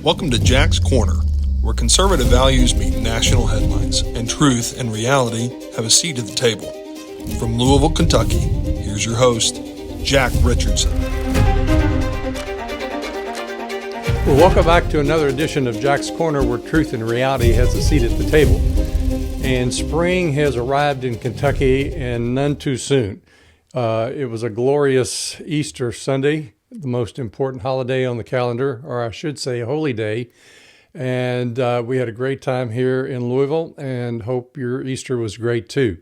Welcome to Jack's Corner, where conservative values meet national headlines, and truth and reality have a seat at the table. From Louisville, Kentucky, here's your host, Jack Richardson. Well, welcome back to another edition of Jack's Corner, where truth and reality has a seat at the table. And spring has arrived in Kentucky, and none too soon. It was a glorious Easter Sunday, the most important holiday on the calendar, or I should say holy day. And we had a great time here in Louisville, and hope your Easter was great too.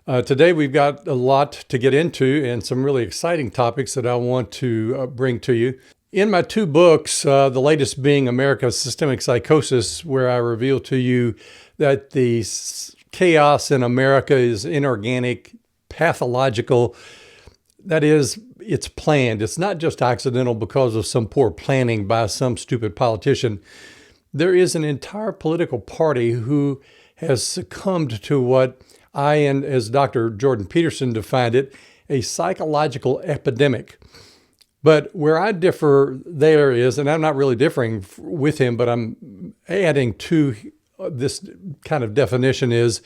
Today we've got a lot to get into and some really exciting topics that I want to bring to you. In my two books, the latest being America's Systemic Psychosis, where I reveal to you that the chaos in America is inorganic, pathological. That is, it's planned. It's not just accidental because of some poor planning by some stupid politician. There is an entire political party who has succumbed to what I, and as Dr. Jordan Peterson defined it, a psychological epidemic. But where I differ there is, and I'm not really differing with him, but I'm adding to this kind of definition, is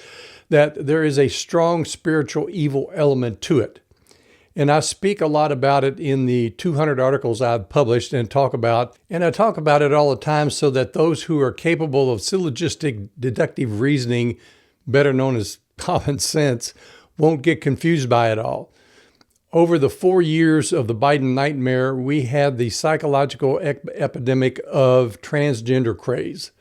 that there is a strong spiritual evil element to it. And I speak a lot about it in the 200 articles I've published and I talk about it all the time so that those who are capable of syllogistic deductive reasoning, better known as common sense, won't get confused by it all. Over the 4 years of the Biden nightmare, we had the psychological epidemic of transgender craze.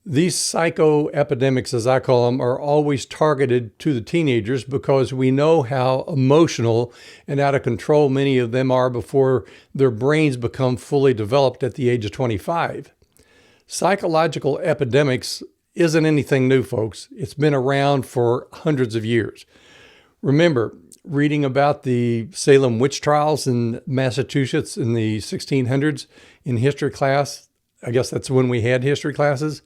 These psycho epidemics, as I call them, are always targeted to the teenagers because we know how emotional and out of control many of them are before their brains become fully developed at the age of 25. Psychological epidemics isn't anything new, folks. It's been around for hundreds of years. Remember, reading about the Salem witch trials in Massachusetts in the 1600s in history class. I guess that's when we had history classes.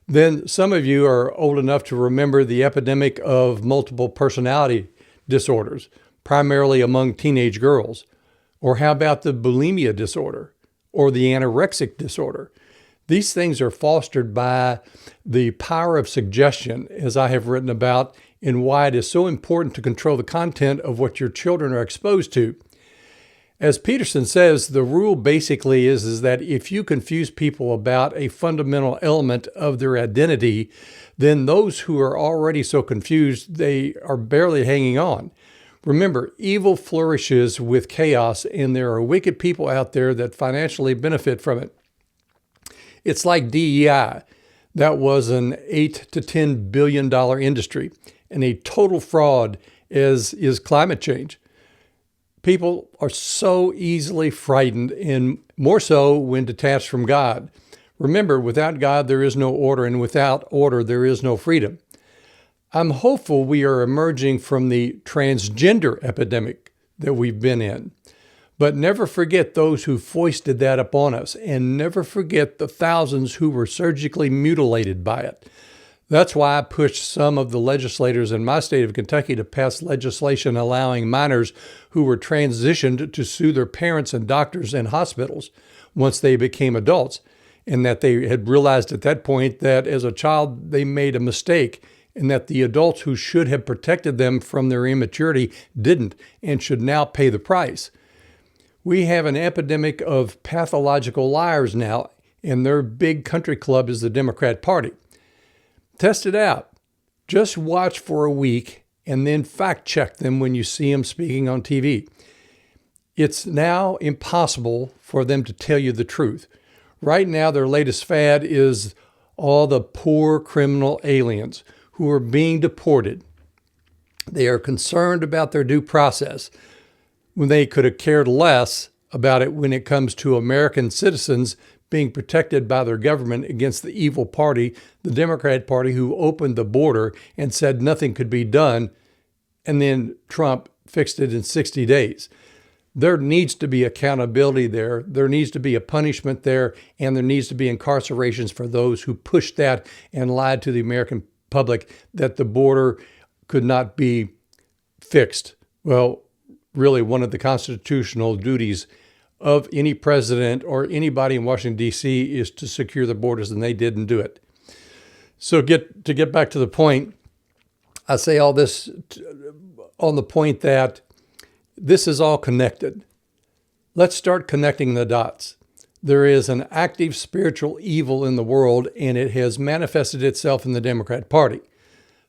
Then some of you are old enough to remember the epidemic of multiple personality disorders, primarily among teenage girls. Or how about the bulimia disorder or the anorexic disorder? These things are fostered by the power of suggestion, as I have written about, and why it is so important to control the content of what your children are exposed to. As Peterson says, the rule basically is that if you confuse people about a fundamental element of their identity, then those who are already so confused, they are barely hanging on. Remember, evil flourishes with chaos, and there are wicked people out there that financially benefit from it. It's like DEI. That was an $8 to $10 billion industry, and a total fraud is climate change. People are so easily frightened, and more so when detached from God. Remember, without God, there is no order, and without order, there is no freedom. I'm hopeful we are emerging from the transgender epidemic that we've been in. But never forget those who foisted that upon us, and never forget the thousands who were surgically mutilated by it. That's why I pushed some of the legislators in my state of Kentucky to pass legislation allowing minors who were transitioned to sue their parents and doctors and hospitals once they became adults, and that they had realized at that point that as a child they made a mistake, and that the adults who should have protected them from their immaturity didn't and should now pay the price. We have an epidemic of pathological liars now, and their big country club is the Democrat Party. Test it out. Just watch for a week and then fact check them when you see them speaking on TV. It's now impossible for them to tell you the truth. Right now, their latest fad is all the poor criminal aliens who are being deported. They are concerned about their due process when they could have cared less about it when it comes to American citizens being protected by their government against the evil party, the Democrat Party, who opened the border and said nothing could be done, and then Trump fixed it in 60 days. There needs to be accountability there. There needs to be a punishment there, and there needs to be incarcerations for those who pushed that and lied to the American public that the border could not be fixed. Well, really, one of the constitutional duties of any president or anybody in Washington, D.C. is to secure the borders, and they didn't do it. So to get back to the point, I say all this on the point that this is all connected. Let's start connecting the dots. There is an active spiritual evil in the world, and it has manifested itself in the Democrat Party,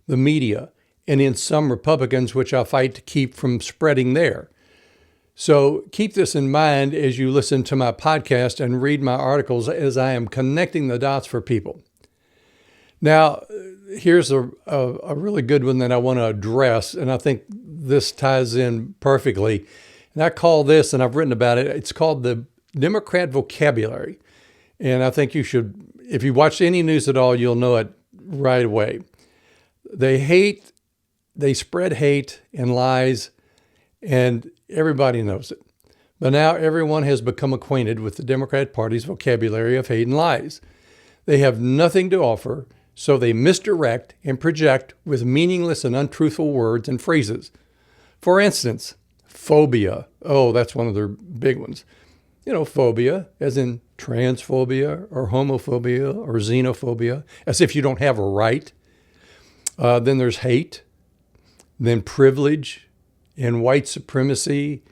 the media, and in some Republicans, which I fight to keep from spreading there. So keep this in mind as you listen to my podcast and read my articles as I am connecting the dots for people. Now, here's a really good one that I want to address, and I think this ties in perfectly. And I call this, and I've written about it, it's called the Democrat vocabulary. And I think you should, if you watch any news at all, you'll know it right away. They spread hate and lies, and everybody knows it. But now everyone has become acquainted with the Democrat Party's vocabulary of hate and lies. They have nothing to offer, so they misdirect and project with meaningless and untruthful words and phrases. For instance, phobia. Oh, that's one of their big ones. Phobia, as in transphobia or homophobia or xenophobia, as if you don't have a right. Then there's hate, then privilege, and white supremacy,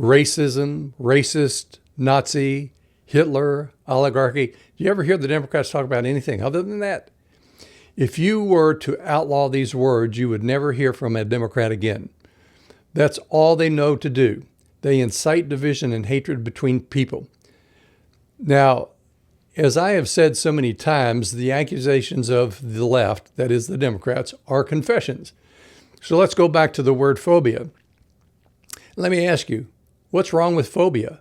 racism, racist, Nazi, Hitler, oligarchy. Do you ever hear the Democrats talk about anything other than that? If you were to outlaw these words, you would never hear from a Democrat again. That's all they know to do. They incite division and hatred between people. Now, as I have said so many times, the accusations of the left, that is the Democrats, are confessions. So let's go back to the word phobia. Let me ask you, what's wrong with phobia?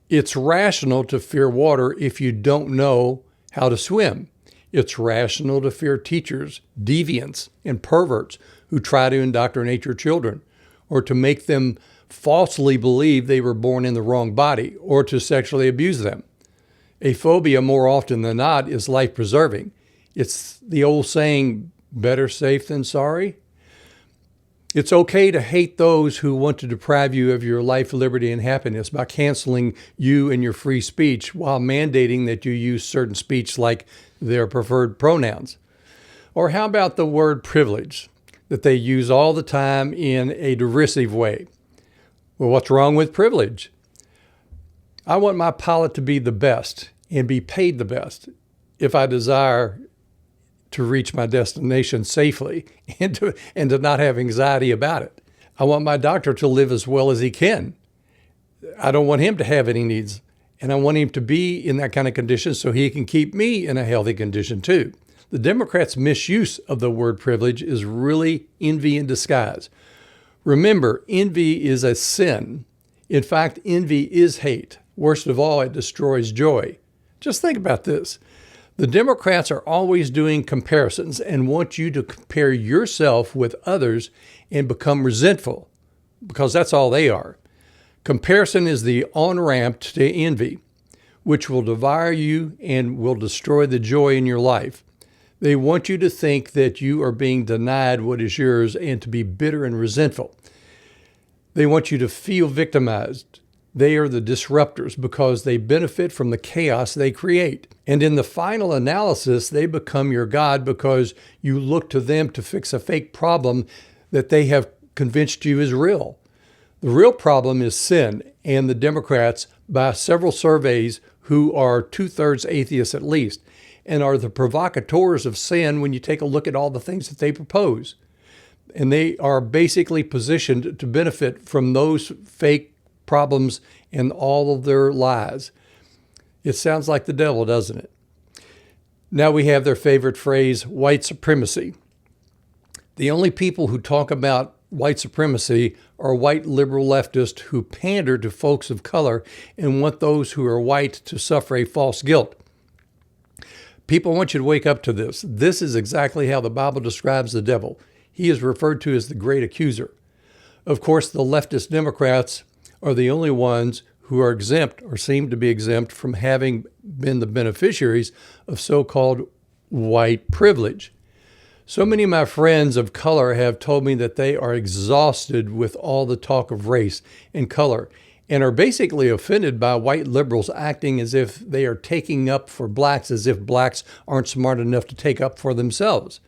It's rational to fear water if you don't know how to swim. It's rational to fear teachers, deviants, and perverts who try to indoctrinate your children, or to make them falsely believe they were born in the wrong body, or to sexually abuse them. A phobia, more often than not, is life-preserving. It's the old saying, better safe than sorry. It's okay to hate those who want to deprive you of your life, liberty, and happiness by canceling you and your free speech while mandating that you use certain speech like their preferred pronouns. Or how about the word privilege that they use all the time in a derisive way? Well, what's wrong with privilege? I want my pilot to be the best and be paid the best if I desire to reach my destination safely and to not have anxiety about it. I want my doctor to live as well as he can. I don't want him to have any needs, and I want him to be in that kind of condition so he can keep me in a healthy condition too. The Democrats' misuse of the word privilege is really envy in disguise. Remember, envy is a sin. In fact, envy is hate. Worst of all, it destroys joy. Just think about this. The Democrats are always doing comparisons and want you to compare yourself with others and become resentful, because that's all they are. Comparison is the on-ramp to envy, which will devour you and will destroy the joy in your life. They want you to think that you are being denied what is yours and to be bitter and resentful. They want you to feel victimized. They are the disruptors because they benefit from the chaos they create. And in the final analysis, they become your God because you look to them to fix a fake problem that they have convinced you is real. The real problem is sin, and the Democrats, by several surveys, who are 2/3 atheists at least, and are the provocateurs of sin when you take a look at all the things that they propose. And they are basically positioned to benefit from those fake problems and all of their lies. It sounds like the devil, doesn't it? Now we have their favorite phrase, white supremacy. The only people who talk about white supremacy are white liberal leftists who pander to folks of color and want those who are white to suffer a false guilt. People want you to wake up to this. This is exactly how the Bible describes the devil. He is referred to as the great accuser. Of course, the leftist Democrats are the only ones who are exempt or seem to be exempt from having been the beneficiaries of so-called white privilege. So many of my friends of color have told me that they are exhausted with all the talk of race and color, and are basically offended by white liberals acting as if they are taking up for blacks, as if blacks aren't smart enough to take up for themselves.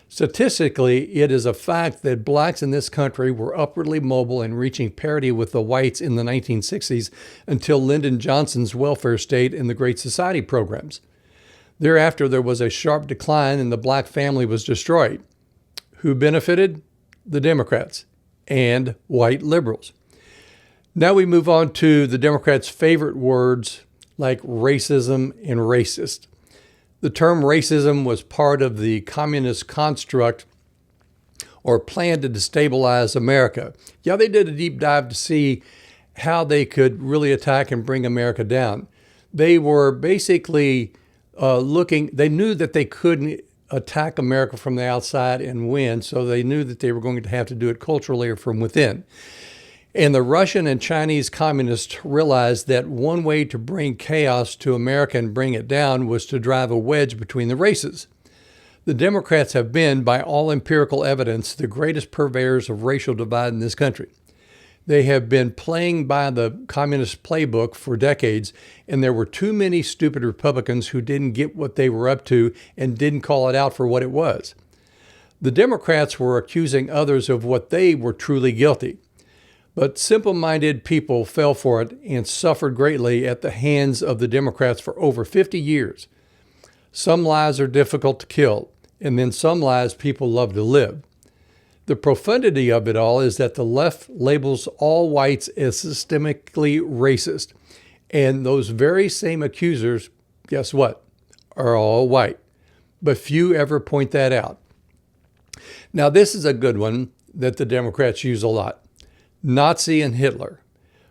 Statistically, it is a fact that blacks in this country were upwardly mobile and reaching parity with the whites in the 1960s until Lyndon Johnson's welfare state and the Great Society programs. Thereafter, there was a sharp decline and the black family was destroyed. Who benefited? The Democrats and white liberals. Now we move on to the Democrats' favorite words like racism and racist. The term racism was part of the communist construct or plan to destabilize America. Yeah, they did a deep dive to see how they could really attack and bring America down. They were basically they knew that they couldn't attack America from the outside and win, so they knew that they were going to have to do it culturally or from within. And the Russian and Chinese communists realized that one way to bring chaos to America and bring it down was to drive a wedge between the races. The Democrats have been, by all empirical evidence, the greatest purveyors of racial divide in this country. They have been playing by the communist playbook for decades, and there were too many stupid Republicans who didn't get what they were up to and didn't call it out for what it was. The Democrats were accusing others of what they were truly guilty. But simple-minded people fell for it and suffered greatly at the hands of the Democrats for over 50 years. Some lies are difficult to kill, and then some lies people love to live. The profundity of it all is that the left labels all whites as systemically racist, and those very same accusers, guess what, are all white. But few ever point that out. Now, this is a good one that the Democrats use a lot. Nazi and Hitler.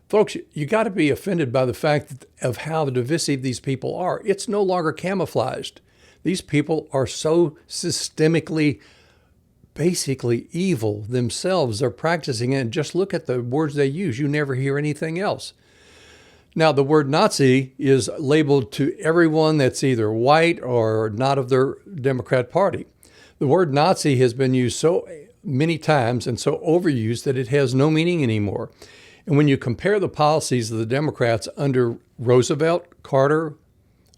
Folks, you got to be offended by the fact of how divisive these people are. It's no longer camouflaged. These people are so systemically, basically evil themselves. They're practicing it. And just look at the words they use. You never hear anything else. Now, the word Nazi is labeled to everyone that's either white or not of their Democrat Party. The word Nazi has been used so many times and so overused that it has no meaning anymore. And when you compare the policies of the Democrats under Roosevelt, Carter,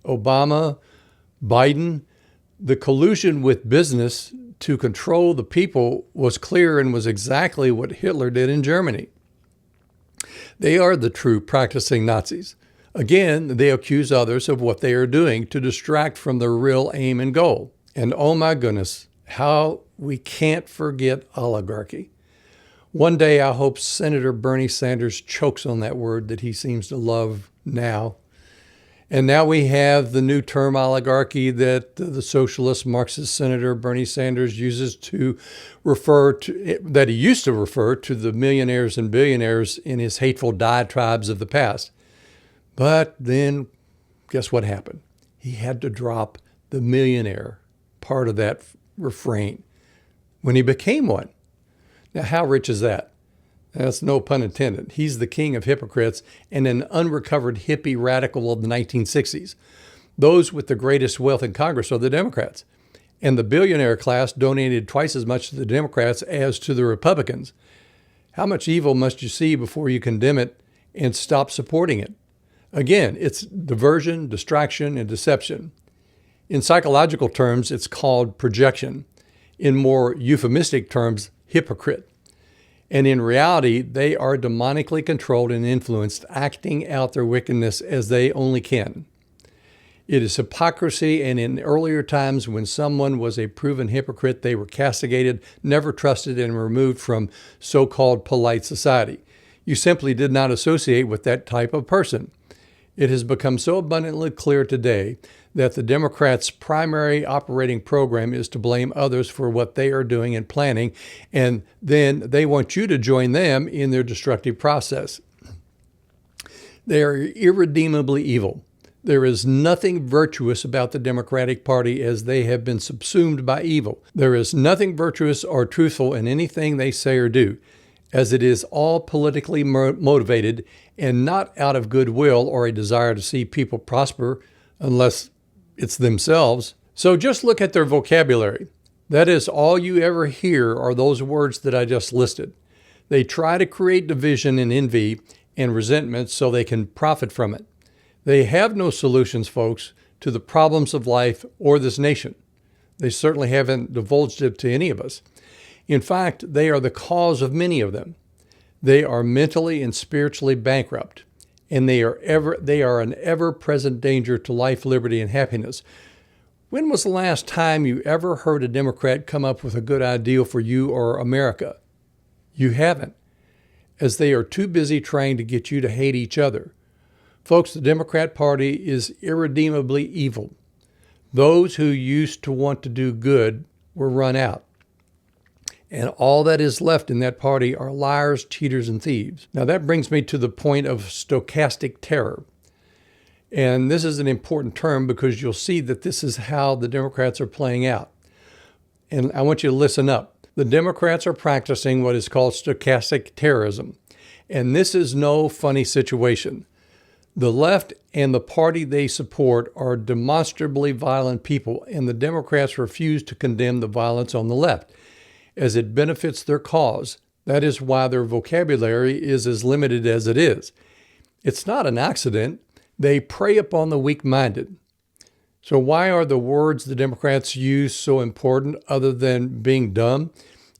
Obama, Biden, the collusion with business to control the people was clear and was exactly what Hitler did in Germany. They are the true practicing Nazis. Again, they accuse others of what they are doing to distract from their real aim and goal. And oh my goodness, how we can't forget oligarchy. One day I hope Senator Bernie Sanders chokes on that word that he seems to love now. And now we have the new term oligarchy that the socialist Marxist Senator Bernie Sanders uses to refer to, that he used to refer to the millionaires and billionaires in his hateful diatribes of the past. But then guess what happened? He had to drop the millionaire part of that refrain when he became one. Now, how rich is that? That's no pun intended. He's the king of hypocrites and an unrecovered hippie radical of the 1960s. Those with the greatest wealth in Congress are the Democrats. And the billionaire class donated twice as much to the Democrats as to the Republicans. How much evil must you see before you condemn it and stop supporting it? Again, it's diversion, distraction, and deception. In psychological terms, it's called projection. In more euphemistic terms, hypocrite. And in reality, they are demonically controlled and influenced, acting out their wickedness as they only can. It is hypocrisy, and in earlier times when someone was a proven hypocrite, they were castigated, never trusted, and removed from so-called polite society. You simply did not associate with that type of person. It has become so abundantly clear today that the Democrats' primary operating program is to blame others for what they are doing and planning, and then they want you to join them in their destructive process. They are irredeemably evil. There is nothing virtuous about the Democratic Party as they have been subsumed by evil. There is nothing virtuous or truthful in anything they say or do, as it is all politically motivated and not out of goodwill or a desire to see people prosper unless it's themselves. So just look at their vocabulary. That is all you ever hear are those words that I just listed. They try to create division and envy and resentment so they can profit from it. They have no solutions, folks, to the problems of life or this nation. They certainly haven't divulged it to any of us. In fact, they are the cause of many of them. They are mentally and spiritually bankrupt, and they are an ever-present danger to life, liberty, and happiness. When was the last time you ever heard a Democrat come up with a good idea for you or America? You haven't, as they are too busy trying to get you to hate each other. Folks, the Democrat Party is irredeemably evil. Those who used to want to do good were run out. And all that is left in that party are liars, cheaters, and thieves. Now that brings me to the point of stochastic terror. And this is an important term because you'll see that this is how the Democrats are playing out. And I want you to listen up. The Democrats are practicing what is called stochastic terrorism. And this is no funny situation. The left and the party they support are demonstrably violent people, and the Democrats refuse to condemn the violence on the left, as it benefits their cause. That is why their vocabulary is as limited as it is. It's not an accident. They prey upon the weak-minded. So why are the words the Democrats use so important other than being dumb?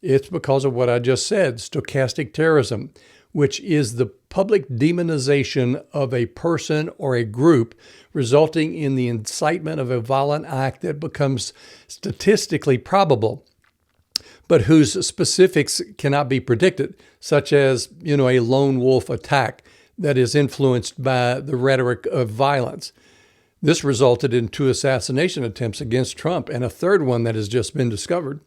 It's because of what I just said, stochastic terrorism, which is the public demonization of a person or a group, resulting in the incitement of a violent act that becomes statistically probable, but whose specifics cannot be predicted, such as, a lone wolf attack that is influenced by the rhetoric of violence. This resulted in 2 assassination attempts against Trump and a third one that has just been discovered.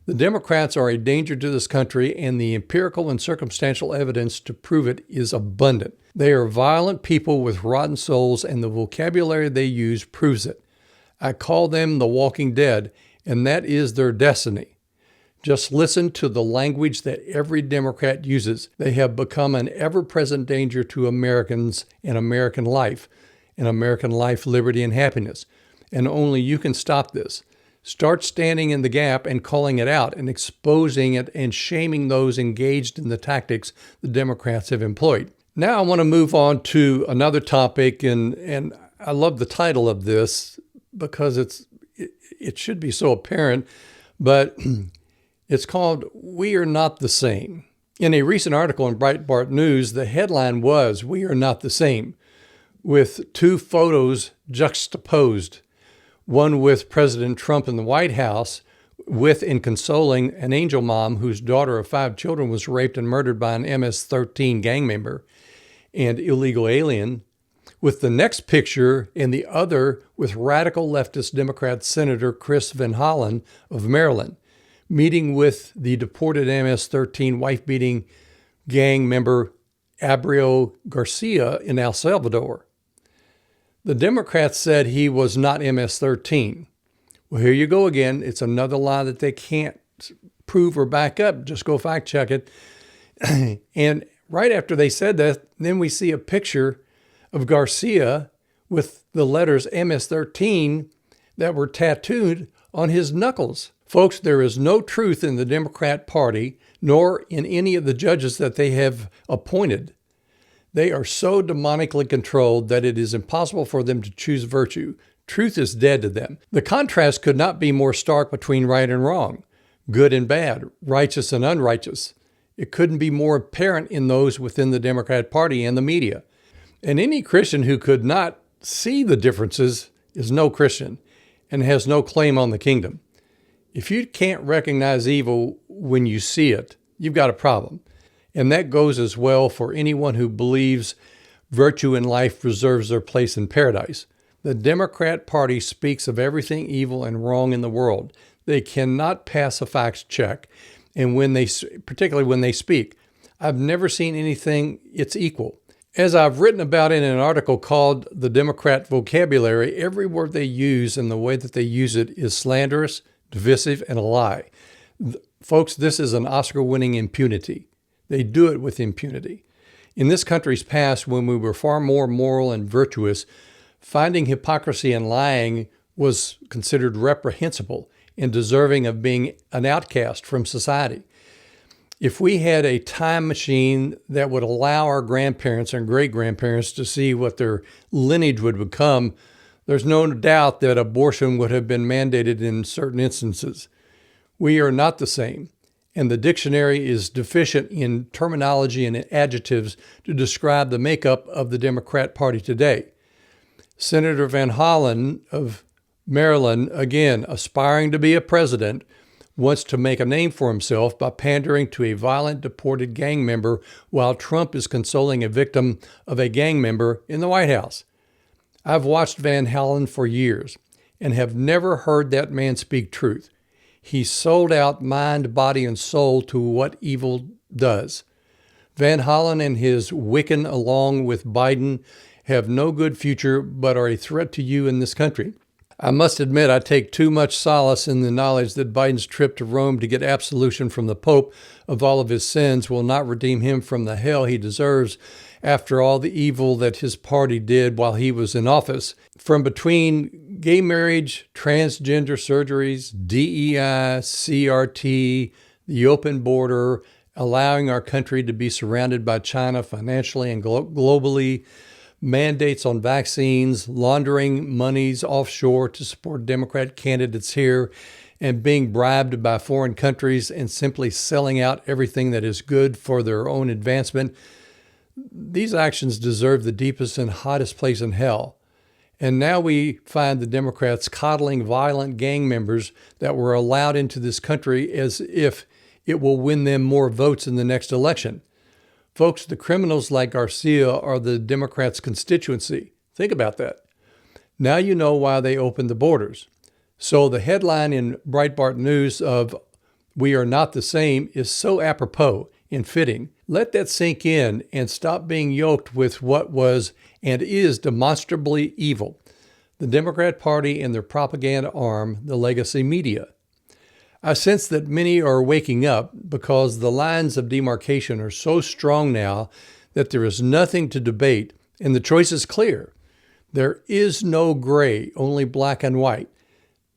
The Democrats are a danger to this country, and the empirical and circumstantial evidence to prove it is abundant. They are violent people with rotten souls, and the vocabulary they use proves it. I call them the walking dead, and that is their destiny. Just listen to the language that every Democrat uses. They have become an ever-present danger to Americans and American life, liberty, and happiness. And only you can stop this. Start standing in the gap and calling it out and exposing it and shaming those engaged in the tactics the Democrats have employed. Now I want to move on to another topic, and I love the title of this because it should be so apparent, but it's called "We Are Not the Same." In a recent article in Breitbart News, the headline was "We Are Not the Same," with 2 photos juxtaposed, one with President Trump in the White House with and consoling an angel mom whose daughter of 5 children was raped and murdered by an MS-13 gang member and illegal alien, with the next picture and the other with radical leftist Democrat Senator Chris Van Hollen of Maryland, meeting with the deported MS-13 wife-beating gang member Abreu Garcia in El Salvador. The Democrats said he was not MS-13. Well, here you go again. It's another lie that they can't prove or back up. Just go fact check it. And right after they said that, then we see a picture of Garcia with the letters MS-13 that were tattooed on his knuckles. Folks, there is no truth in the Democrat Party, nor in any of the judges that they have appointed. They are so demonically controlled that it is impossible for them to choose virtue. Truth is dead to them. The contrast could not be more stark between right and wrong, good and bad, righteous and unrighteous. It couldn't be more apparent in those within the Democrat Party and the media. And any Christian who could not see the differences is no Christian and has no claim on the kingdom. If you can't recognize evil when you see it, you've got a problem. And that goes as well for anyone who believes virtue in life reserves their place in paradise. The Democrat Party speaks of everything evil and wrong in the world. They cannot pass a facts check, and particularly when they speak. I've never seen anything its equal. As I've written about in an article called The Democrat Vocabulary, every word they use and the way that they use it is slanderous, divisive, and a lie. Folks, this is an Oscar-winning impunity. They do it with impunity. In this country's past, when we were far more moral and virtuous, finding hypocrisy and lying was considered reprehensible and deserving of being an outcast from society. If we had a time machine that would allow our grandparents and great-grandparents to see what their lineage would become, there's no doubt that abortion would have been mandated in certain instances. We are not the same, and the dictionary is deficient in terminology and adjectives to describe the makeup of the Democrat Party today. Senator Van Hollen of Maryland, again, aspiring to be a president, wants to make a name for himself by pandering to a violent deported gang member while Trump is consoling a victim of a gang member in the White House. I've watched Van Hollen for years and have never heard that man speak truth. He sold out mind, body, and soul to what evil does. Van Hollen and his Wiccan, along with Biden, have no good future but are a threat to you in this country. I must admit I take too much solace in the knowledge that Biden's trip to Rome to get absolution from the Pope of all of his sins will not redeem him from the hell he deserves after all the evil that his party did while he was in office. From between gay marriage, transgender surgeries, DEI, CRT, the open border, allowing our country to be surrounded by China financially and globally, mandates on vaccines, laundering monies offshore to support Democrat candidates here, and being bribed by foreign countries and simply selling out everything that is good for their own advancement. These actions deserve the deepest and hottest place in hell. And now we find the Democrats coddling violent gang members that were allowed into this country as if it will win them more votes in the next election. Folks, the criminals like Garcia are the Democrats' constituency. Think about that. Now you know why they opened the borders. So the headline in Breitbart News of "We are not the same" is so apropos and fitting. Let that sink in and stop being yoked with what was and is demonstrably evil. The Democrat Party and their propaganda arm, the legacy media. I sense that many are waking up because the lines of demarcation are so strong now that there is nothing to debate and the choice is clear. There is no gray, only black and white.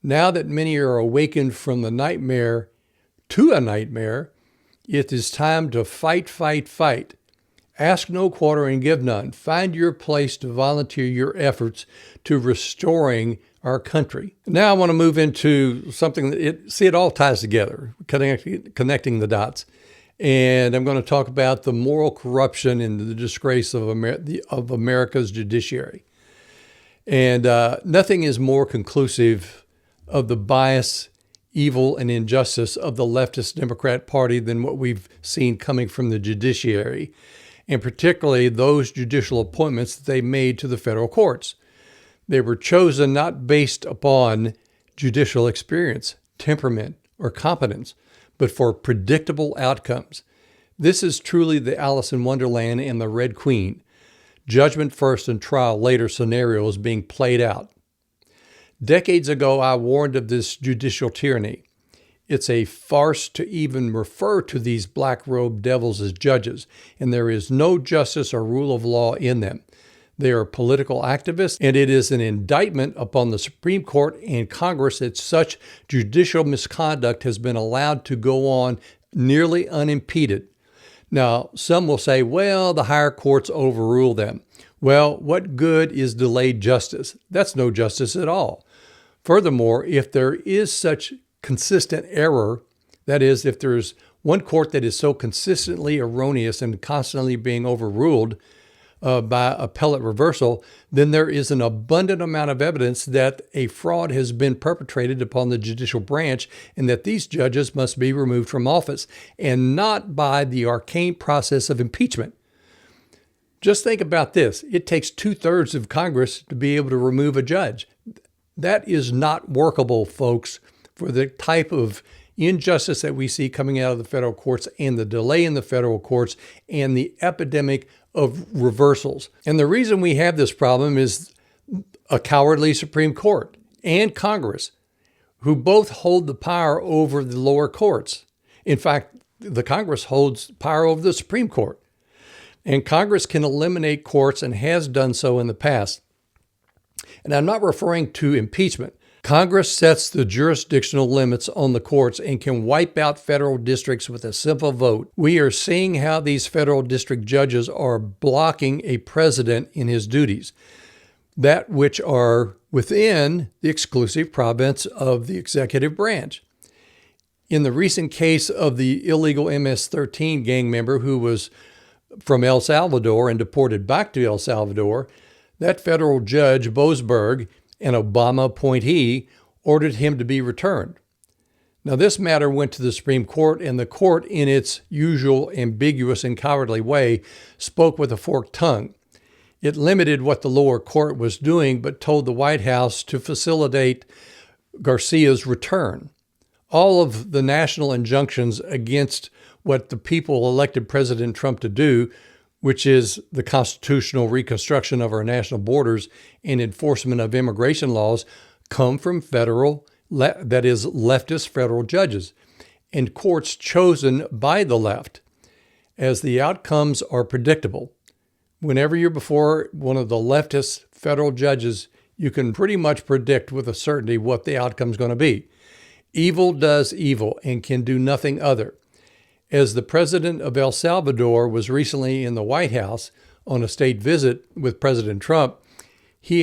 Now that many are awakened from the nightmare to a nightmare, it is time to fight, fight, fight. Ask no quarter and give none. Find your place to volunteer your efforts to restoring our country. Now I want to move into something that it all ties together, connecting the dots. And I'm going to talk about the moral corruption and the disgrace of America's judiciary. And nothing is more conclusive of the bias, evil, and injustice of the leftist Democrat Party than what we've seen coming from the judiciary, and particularly those judicial appointments that they made to the federal courts. They were chosen not based upon judicial experience, temperament, or competence, but for predictable outcomes. This is truly the Alice in Wonderland and the Red Queen. Judgment first and trial later scenarios being played out. Decades ago, I warned of this judicial tyranny. It's a farce to even refer to these black-robed devils as judges, and there is no justice or rule of law in them. They are political activists, and it is an indictment upon the Supreme Court and Congress that such judicial misconduct has been allowed to go on nearly unimpeded. Now, some will say, well, the higher courts overrule them. Well, what good is delayed justice? That's no justice at all. Furthermore, if there is such consistent error, that is, if there's one court that is so consistently erroneous and constantly being overruled by appellate reversal, then there is an abundant amount of evidence that a fraud has been perpetrated upon the judicial branch and that these judges must be removed from office, and not by the arcane process of impeachment. Just think about this. It takes 2/3 of Congress to be able to remove a judge. That is not workable, folks, for the type of injustice that we see coming out of the federal courts and the delay in the federal courts and the epidemic of reversals. And the reason we have this problem is a cowardly Supreme Court and Congress, who both hold the power over the lower courts. In fact, the Congress holds power over the Supreme Court. And Congress can eliminate courts and has done so in the past. And I'm not referring to impeachment. Congress sets the jurisdictional limits on the courts and can wipe out federal districts with a simple vote. We are seeing how these federal district judges are blocking a president in his duties, that which are within the exclusive province of the executive branch. In the recent case of the illegal MS-13 gang member who was from El Salvador and deported back to El Salvador, that federal judge, Boasberg, an Obama appointee, ordered him to be returned. Now, this matter went to the Supreme Court, and the court, in its usual ambiguous and cowardly way, spoke with a forked tongue. It limited what the lower court was doing, but told the White House to facilitate Garcia's return. All of the national injunctions against what the people elected President Trump to do, which is the constitutional reconstruction of our national borders and enforcement of immigration laws, come from leftist federal judges and courts chosen by the left, as the outcomes are predictable. Whenever you're before one of the leftist federal judges, you can pretty much predict with a certainty what the outcome is going to be. Evil does evil and can do nothing other. As the president of El Salvador was recently in the White House on a state visit with President Trump, he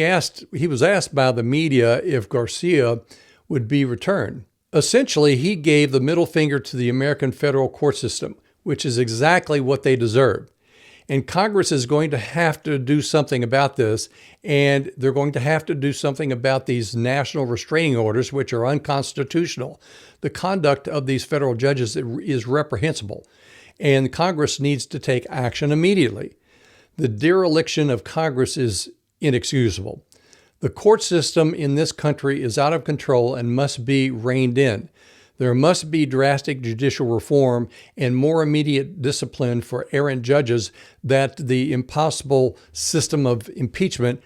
was asked by the media if Garcia would be returned. Essentially, he gave the middle finger to the American federal court system, which is exactly what they deserve. And Congress is going to have to do something about this, and they're going to have to do something about these national restraining orders, which are unconstitutional. The conduct of these federal judges is reprehensible, and Congress needs to take action immediately. The dereliction of Congress is inexcusable. The court system in this country is out of control and must be reined in. There must be drastic judicial reform and more immediate discipline for errant judges that the impossible system of impeachment,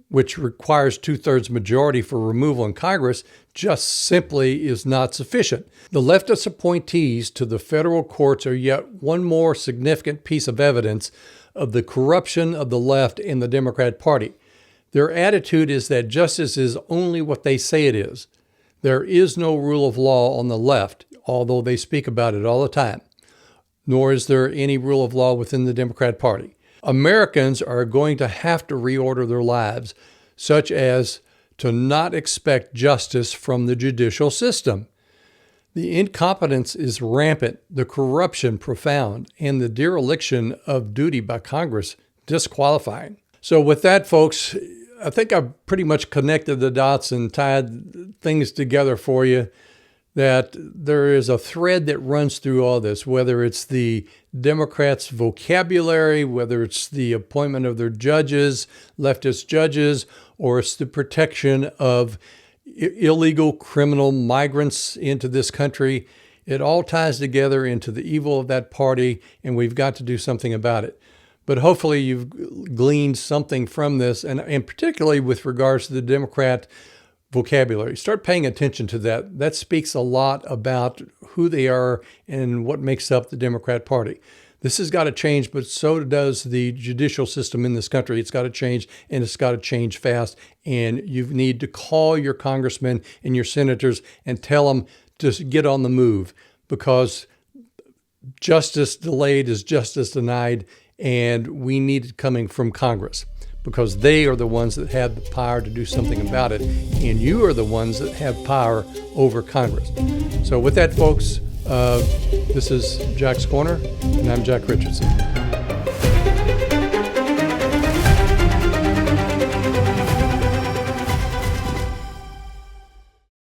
which requires 2/3 majority for removal in Congress, just simply is not sufficient. The leftist appointees to the federal courts are yet one more significant piece of evidence of the corruption of the left and the Democrat Party. Their attitude is that justice is only what they say it is. There is no rule of law on the left, although they speak about it all the time. Nor is there any rule of law within the Democrat Party. Americans are going to have to reorder their lives, such as to not expect justice from the judicial system. The incompetence is rampant, the corruption profound, and the dereliction of duty by Congress disqualifying. So with that, folks, I think I've pretty much connected the dots and tied things together for you, that there is a thread that runs through all this, whether it's the Democrats' vocabulary, whether it's the appointment of their judges, leftist judges, or it's the protection of illegal criminal migrants into this country. It all ties together into the evil of that party, and we've got to do something about it. But hopefully you've gleaned something from this, and particularly with regards to the Democrat vocabulary. Start paying attention to that. That speaks a lot about who they are and what makes up the Democrat Party. This has got to change, but so does the judicial system in this country. It's got to change, and it's got to change fast. And you need to call your congressmen and your senators and tell them to get on the move, because justice delayed is justice denied. And we need it coming from Congress, because they are the ones that have the power to do something about it. And you are the ones that have power over Congress. So with that, folks, this is Jack's Corner, and I'm Jack Richardson.